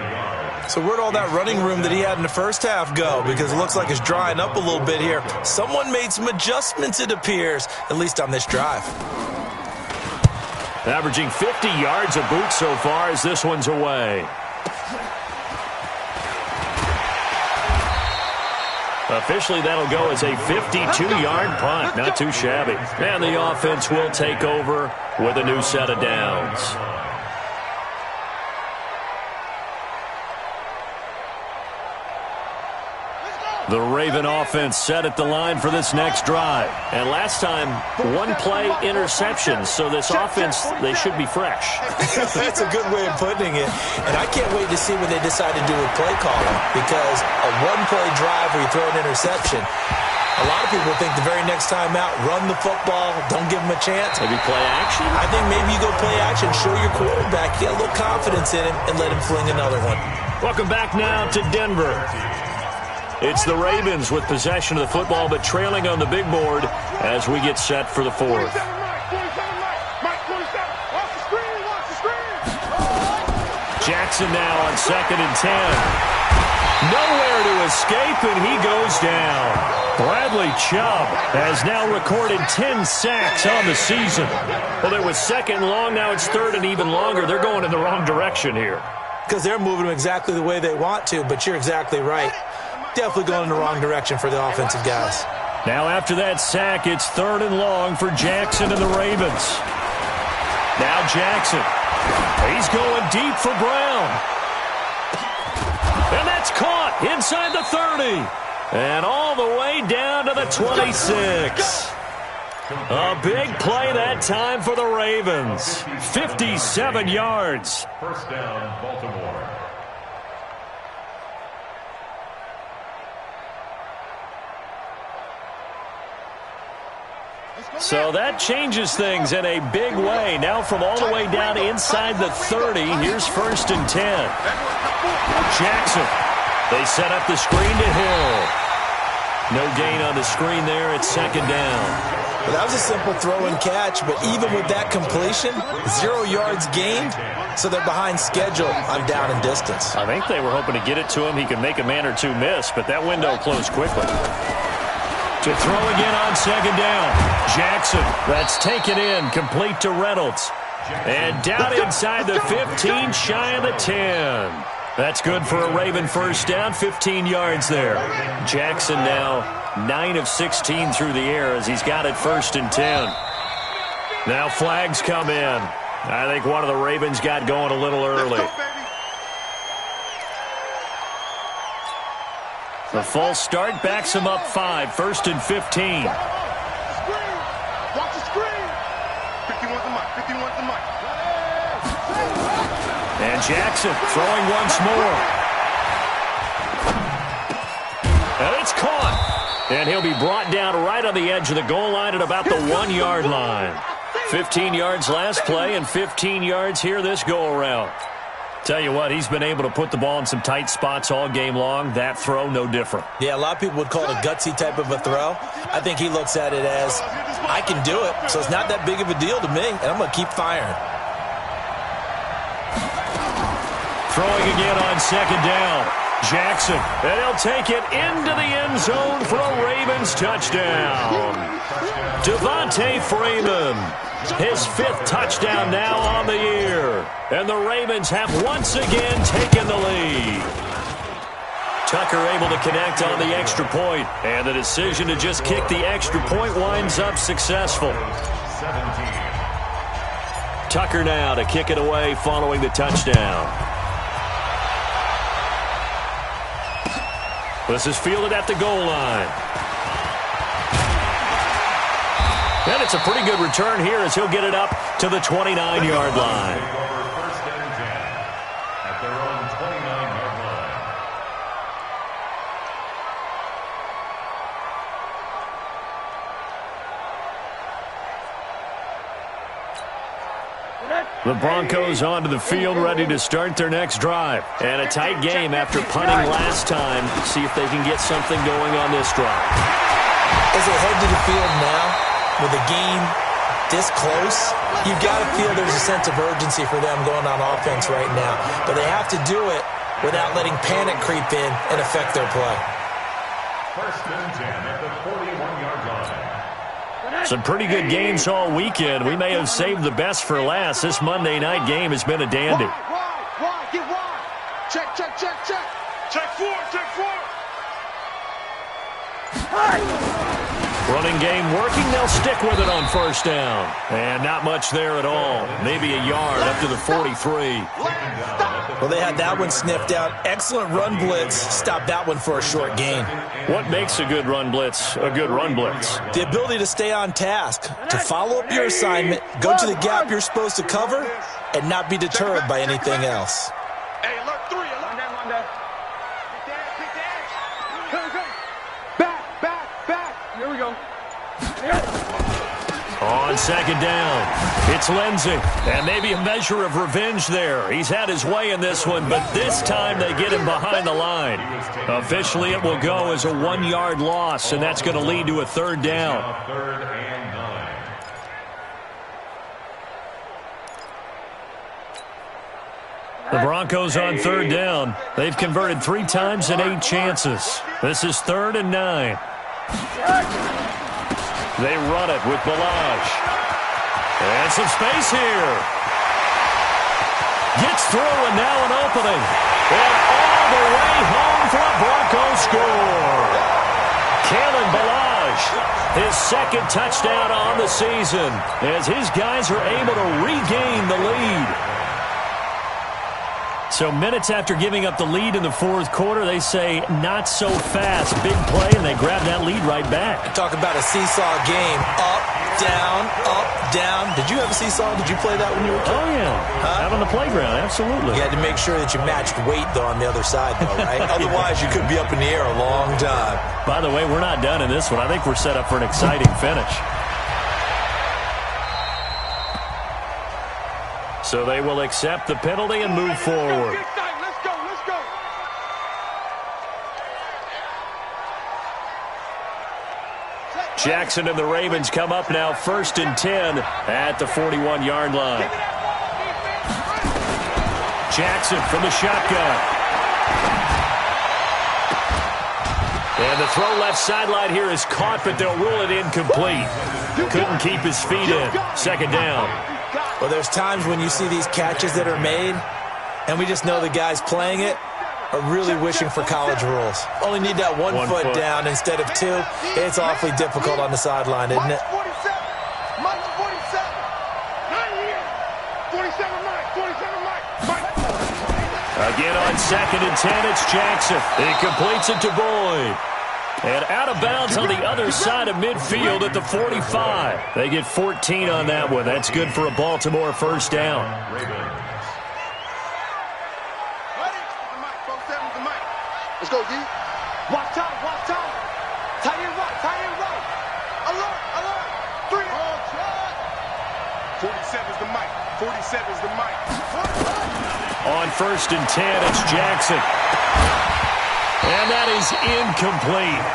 So where'd all that running room that he had in the first half go? Because it looks like it's drying up a little bit here. Someone made some adjustments, it appears, at least on this drive. Averaging 50 yards a boot so far as this one's away. Officially, that'll go as a 52-yard punt. Not too shabby. And the offense will take over with a new set of downs. The Raven offense set at the line for this next drive. And last time, 1-play interception. So this offense, they should be fresh. That's a good way of putting it. And I can't wait to see what they decide to do with play calling. Because a 1-play drive where you throw an interception, a lot of people think the very next time out, run the football, don't give them a chance. Maybe play action? I think maybe you go play action, show your quarterback, get a little confidence in him, and let him fling another one. Welcome back now to Denver. It's the Ravens with possession of the football, but trailing on the big board as we get set for the 4th. Jackson now on 2nd and 10. Nowhere to escape, and he goes down. Bradley Chubb has now recorded 10 sacks on the season. Well, it was 2nd and long, now it's 3rd and even longer. They're going in the wrong direction here. Because they're moving them exactly the way they want to, but you're exactly right. Definitely going in the wrong direction for the offensive guys. Now after that sack, it's 3rd and long for Jackson and the Ravens. Now Jackson. He's going deep for Brown. And that's caught inside the 30. And all the way down to the 26. A big play that time for the Ravens. 57 yards. 1st down, Baltimore. So that changes things in a big way. Now from all the way down inside the 30, here's 1st and 10. Jackson. They set up the screen to Hill. No gain on the screen there. It's 2nd down. Well, that was a simple throw and catch, but even with that completion, 0 yards gained, so they're behind schedule on down and distance. I think they were hoping to get it to him. He could make a man or two miss, but that window closed quickly. To throw again on 2nd down. Jackson, that's taken in, complete to Reynolds. And down inside the 15, shy of the 10. That's good for a Raven 1st down, 15 yards there. Jackson now 9 of 16 through the air as he's got it 1st and 10. Now flags come in. I think one of the Ravens got going a little early. The false start backs him up 5, 1st and 15. Watch the screen. 51's the mic. 51's the mic. And Jackson throwing once more. And it's caught. And he'll be brought down right on the edge of the goal line at about the 1-yard line. 15 yards last play and 15 yards here this go-around. Tell you what, he's been able to put the ball in some tight spots all game long. That throw, no different. Yeah, a lot of people would call it a gutsy type of a throw. I think he looks at it as, I can do it, so it's not that big of a deal to me, and I'm going to keep firing. Throwing again on second down. Jackson, and he'll take it into the end zone for a Ravens touchdown. Devontae Freeman, his 5th touchdown now on the year. And the Ravens have once again taken the lead. Tucker able to connect on the extra point, and the decision to just kick the extra point winds up successful. Tucker now to kick it away following the touchdown. This is fielded at the goal line. And it's a pretty good return here as he'll get it up to the 29-yard line. First and 10 at their own 29-yard line. The Broncos onto the field, ready to start their next drive. And a tight game after punting last time. See if they can get something going on this drive. As they head to the field now, with the game this close, you've got to feel there's a sense of urgency for them going on offense right now. But they have to do it without letting panic creep in and affect their play. First and 10 at the 41-yard line. Some pretty good games all weekend. We may have saved the best for last. This Monday night game has been a dandy. Wide, get wide. Check. Check 4. Running game working. They'll stick with it on first down. And not much there at all. Maybe a yard up to the 43. Well, they had that one sniffed out. Excellent run blitz. Stopped that one for a short gain. What makes a good run blitz a good run blitz? The ability to stay on task, to follow up your assignment, go to the gap you're supposed to cover, and not be deterred by anything else. Hey, alert 3. Alert that. Back. Here we go. On second down, it's Lindsey. And maybe a measure of revenge there. He's had his way in this one, but this time they get him behind the line. Officially, it will go as a 1-yard loss, and that's going to lead to a third down. Third and 9. The Broncos on third down. They've converted 3 times in 8 chances. This is 3rd and 9. They run it with Balaj. And some space here. Gets through and now an opening. And all the way home for a Broncos score. Kalen Balaj, his 2nd touchdown on the season as his guys are able to regain the lead. So minutes after giving up the lead in the 4th quarter, they say not so fast. Big play, and they grab that lead right back. Talk about a seesaw game. Up, down. Did you have a seesaw? Did you play that when you were a kid? Oh, yeah. Out on the playground, absolutely. You had to make sure that you matched weight, though, on the other side, though, right? Otherwise, you could be up in the air a long time. By the way, we're not done in this one. I think we're set up for an exciting finish. So they will accept the penalty and move forward. Let's go. Jackson and the Ravens come up now 1st and 10 at the 41-yard line. Jackson from the shotgun. And the throw left sideline here is caught, but they'll rule it incomplete. Couldn't keep his feet in. 2nd down. Well, there's times when you see these catches that are made, and we just know the guys playing it are really wishing for college rules. Only need that one foot down instead of 2. It's awfully difficult on the sideline, isn't it? Mike 47. Not here. 47 Mike. Again on 2nd and 10, it's Jackson. He completes it to Boyd. And out of bounds on the other side of midfield at the 45. They get 14 on that one. That's good for a Baltimore first down. Let's go, D. Watch time. Tight end right. Alert. 3. 47's the mic. On 1st and 10, it's Jackson. And that is incomplete.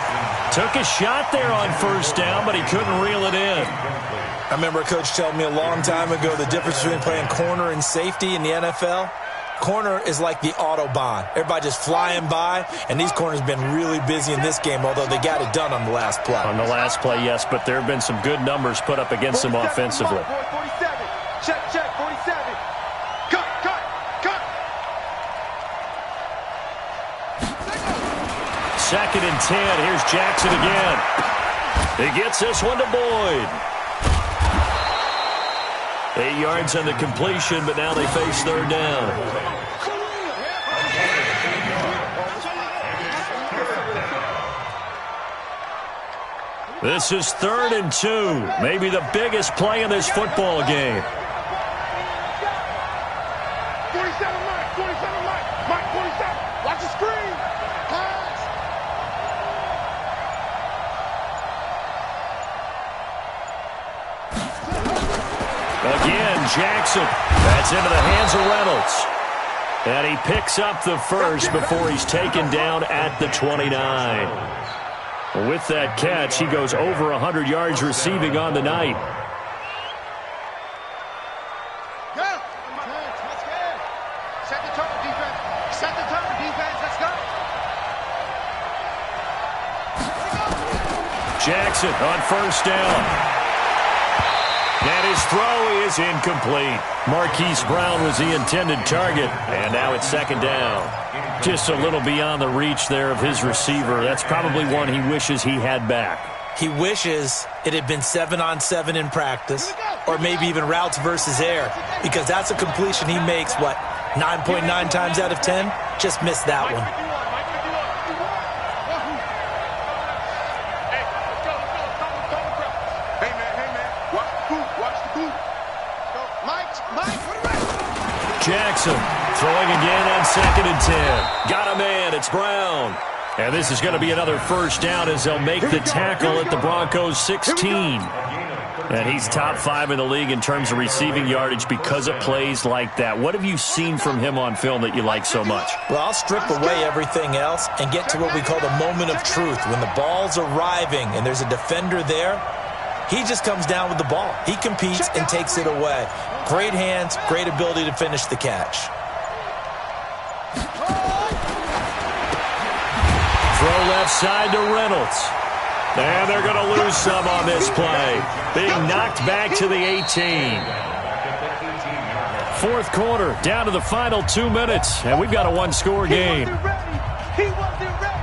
Took a shot there on 1st down, but he couldn't reel it in. I remember a coach telling me a long time ago the difference between playing corner and safety in the NFL. Corner is like the Autobahn. Everybody just flying by, and these corners have been really busy in this game, although they got it done on the last play. On the last play, yes, but there have been some good numbers put up against them offensively. 47. Check, 47. Cut. 2nd and 10. Here's Jackson again. He gets this one to Boyd. 8 yards on the completion, but now they face 3rd down. This is 3rd and 2. Maybe the biggest play in this football game. 47 Mike. 47 Mike. Mike 47. Watch the screen. Pass. Again, Jackson. That's into the hands of Reynolds. And he picks up the first before he's taken down at the 29. With that catch, he goes over 100 yards receiving on the night. Go. Let's go. Set the tone, defense. Set the tone, defense. Let's go. Jackson on 1st down. And his throw is incomplete. Marquise Brown was the intended target, and now it's 2nd down. Just a little beyond the reach there of his receiver. That's probably one he wishes he had back. He wishes it had been 7-on-7 in practice, or maybe even routes versus air, because that's a completion he makes, 9.9 times out of 10? Just missed that one. Jackson throwing again on 2nd and 10. Got a man. It's Brown. And this is going to be another 1st down as they'll make the tackle at the Broncos' 16. And he's top 5 in the league in terms of receiving yardage because of plays like that. What have you seen from him on film that you like so much? Well, I'll strip away everything else and get to what we call the moment of truth. When the ball's arriving and there's a defender there, he just comes down with the ball. He competes and takes it away. Great hands, great ability to finish the catch. Throw left side to Reynolds. And they're going to lose some on this play. Being knocked back to the 18. 4th quarter, down to the final 2 minutes. And we've got a 1-score game. He wasn't ready.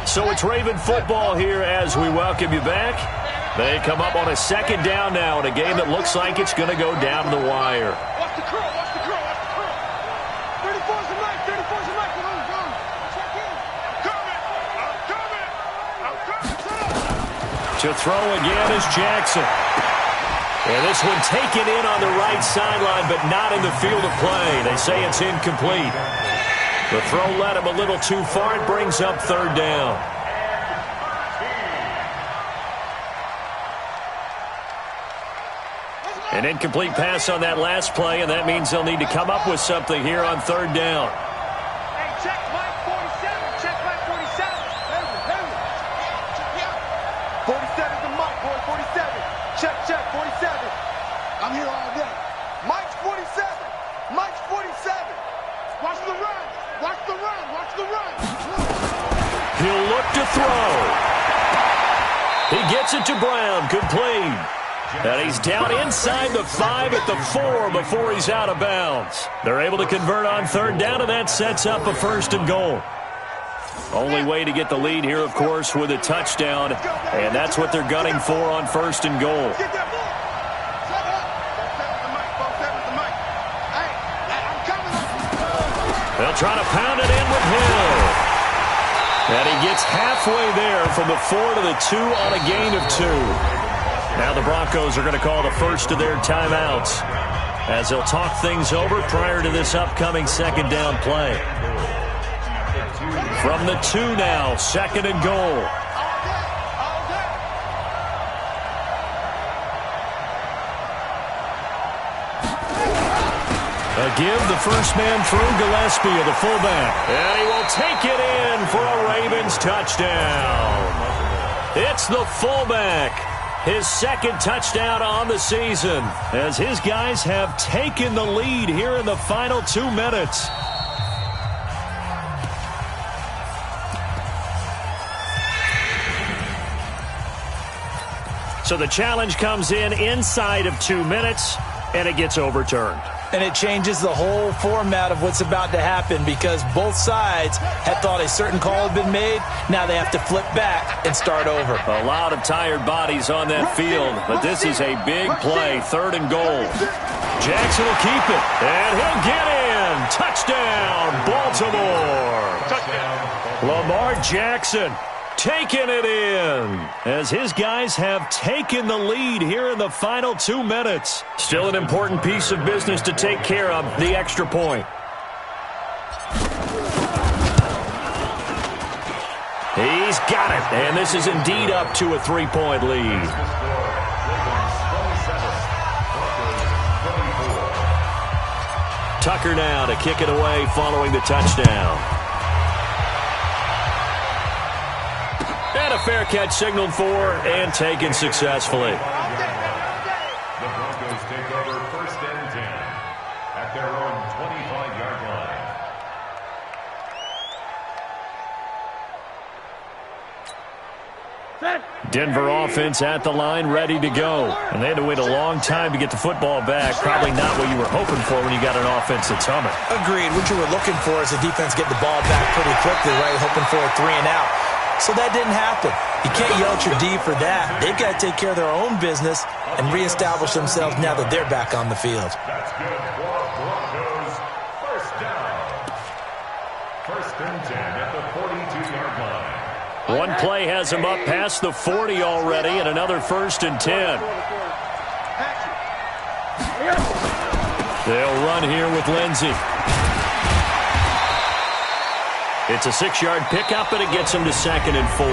So it's Raven football here as we welcome you back. They come up on a 2nd down now in a game that looks like it's going to go down to the wire. Watch the curl. 34's the mic. Go. Check in. I'm coming. To throw again is Jackson. And this one taken in on the right sideline, but not in the field of play. They say it's incomplete. The throw led him a little too far. It brings up 3rd down. An incomplete pass on that last play, and that means they'll need to come up with something here on 3rd down. Hey, check Mike 47. Check Mike 47. Hey. 47's the mic, boy. 47. Check 47. I'm here all day. Mike's 47. Mike's 47. Watch the run. Watch the run. He'll look to throw. He gets it to Brown, complete. And he's down inside the 5 at the 4 before he's out of bounds. They're able to convert on 3rd down, and that sets up a 1st and goal. Only way to get the lead here, of course, with a touchdown, and that's what they're gunning for on 1st and goal. They'll try to pound it in with Hill. And he gets halfway there from the 4 to the 2 on a gain of 2. Now the Broncos are going to call the first of their timeouts as they'll talk things over prior to this upcoming 2nd down play. From the 2 now, 2nd and goal. They'll give the first man through Gillespie, the fullback. And he will take it in for a Ravens touchdown. It's the fullback. His second touchdown on the season as his guys have taken the lead here in the final 2 minutes. So the challenge comes in inside of 2 minutes, and it gets overturned. And it changes the whole format of what's about to happen because both sides had thought a certain call had been made. Now they have to flip back and start over. A lot of tired bodies on that field, but this is a big play, 3rd and goal. Jackson will keep it, and he'll get in. Touchdown, Baltimore. Lamar Jackson taking it in as his guys have taken the lead here in the final 2 minutes. Still an important piece of business to take care of, the extra point. He's got it, and this is indeed up to a 3-point lead. Tucker now to kick it away following the touchdown. And a fair catch signaled for and taken successfully. The Broncos take over 1st and 10 at their own 25-yard line. Denver offense at the line, ready to go. And they had to wait a long time to get the football back. Probably not what you were hoping for when you got an offense that's humming. Agreed. What you were looking for is the defense get the ball back pretty quickly, right? Hoping for a 3-and-out. So that didn't happen. You can't yell at your D for that. They've got to take care of their own business and reestablish themselves now that they're back on the field. That's good for Broncos. 1st down. 1st and 10 at the 42-yard line. One play has him up past the 40 already, and another 1st and 10. They'll run here with Lindsey. It's a 6-yard pickup, and it gets them to 2nd and 4.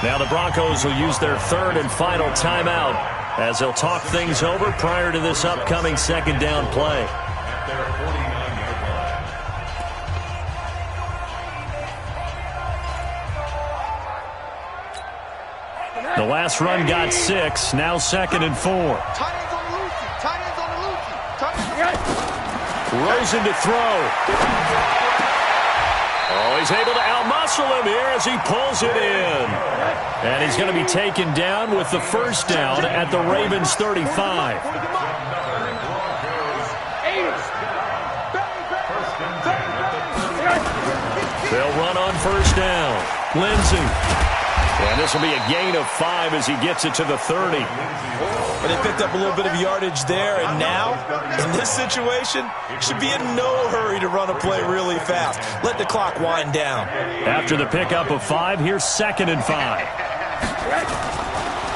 Now the Broncos will use their 3rd and final timeout as they'll talk things over prior to this upcoming 2nd down play. At their 49-yard line. The last run got 6, now 2nd and 4. Tight ends on the Lucy. Tight ends on the Lucy. Rosen to throw. Oh, he's able to outmuscle him here as he pulls it in. And he's going to be taken down with the 1st down at the Ravens 35. They'll run on 1st down. Lindsey. And this will be a gain of 5 as he gets it to the 30. But they picked up a little bit of yardage there, and now, in this situation, should be in no hurry to run a play really fast. Let the clock wind down. After the pickup of 5, here's 2nd and 5.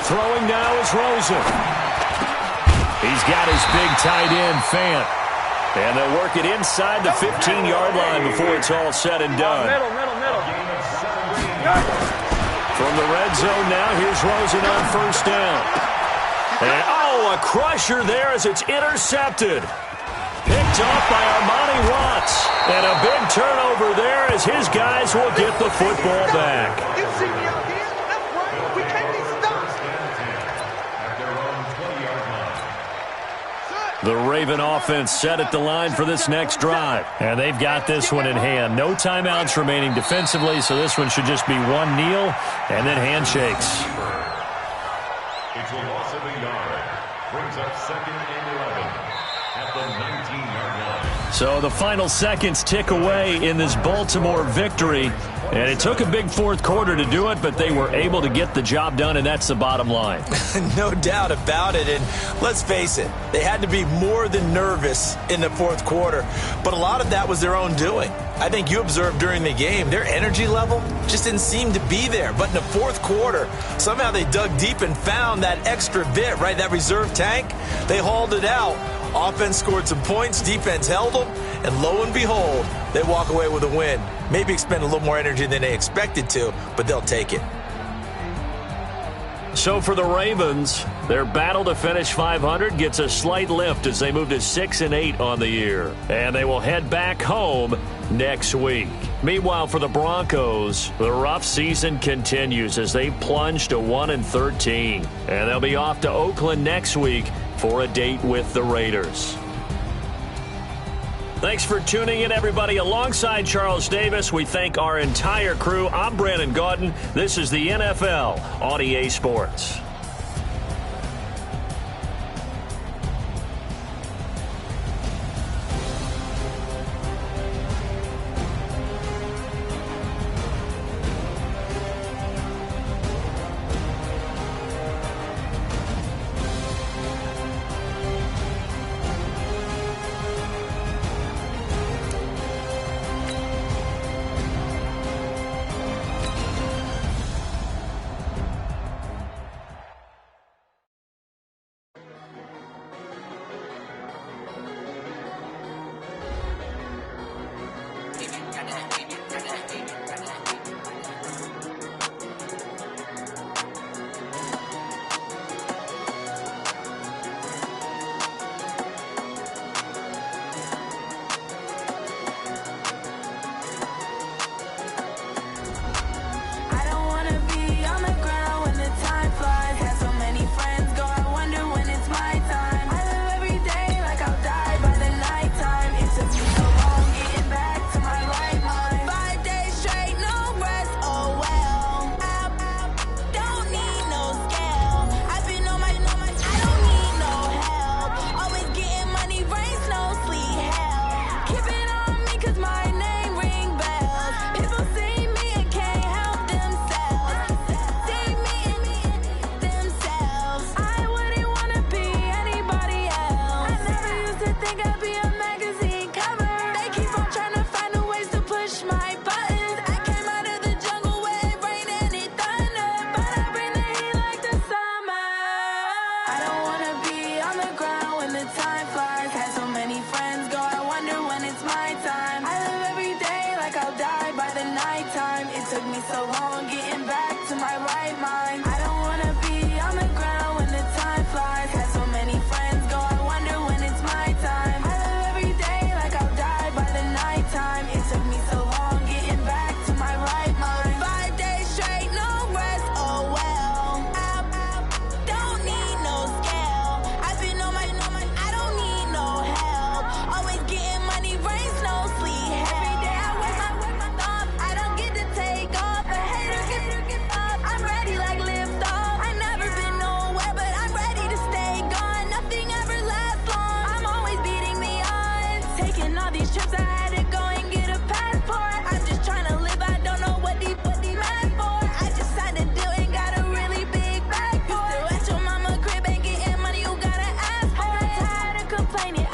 Throwing now is Rosen. He's got his big tight end, Fant. And they'll work it inside the 15-yard line before it's all said and done. Middle. From the red zone now, here's Rosen on 1st down. And, a crusher there as it's intercepted. Picked off by Armani Watts. And a big turnover there as his guys will get the football back. You see me out here? That's right. We can't be stopped. At their own 20-yard line. The Raven offense set at the line for this next drive. And they've got this one in hand. No timeouts remaining defensively, so this one should just be one kneel and then handshakes. It's a loss of a yard. Brings up 2nd and 11 at the 19-yard line. So the final seconds tick away in this Baltimore victory. And it took a big 4th quarter to do it, but they were able to get the job done, and that's the bottom line. No doubt about it, and let's face it, they had to be more than nervous in the 4th quarter, but a lot of that was their own doing. I think you observed during the game, their energy level just didn't seem to be there, but in the 4th quarter, somehow they dug deep and found that extra bit, right, that reserve tank. They hauled it out. Offense scored some points, defense held them, and lo and behold, they walk away with a win. Maybe expend a little more energy than they expected to, but they'll take it. So for the Ravens, their battle to finish 500 gets a slight lift as they move to 6-8 on the year. And they will head back home next week. Meanwhile, for the Broncos, the rough season continues as they plunge to 1-13. And they'll be off to Oakland next week for a date with the Raiders. Thanks for tuning in, everybody. Alongside Charles Davis, we thank our entire crew. I'm Brandon Gaudin. This is the NFL on EA Sports. Complaining.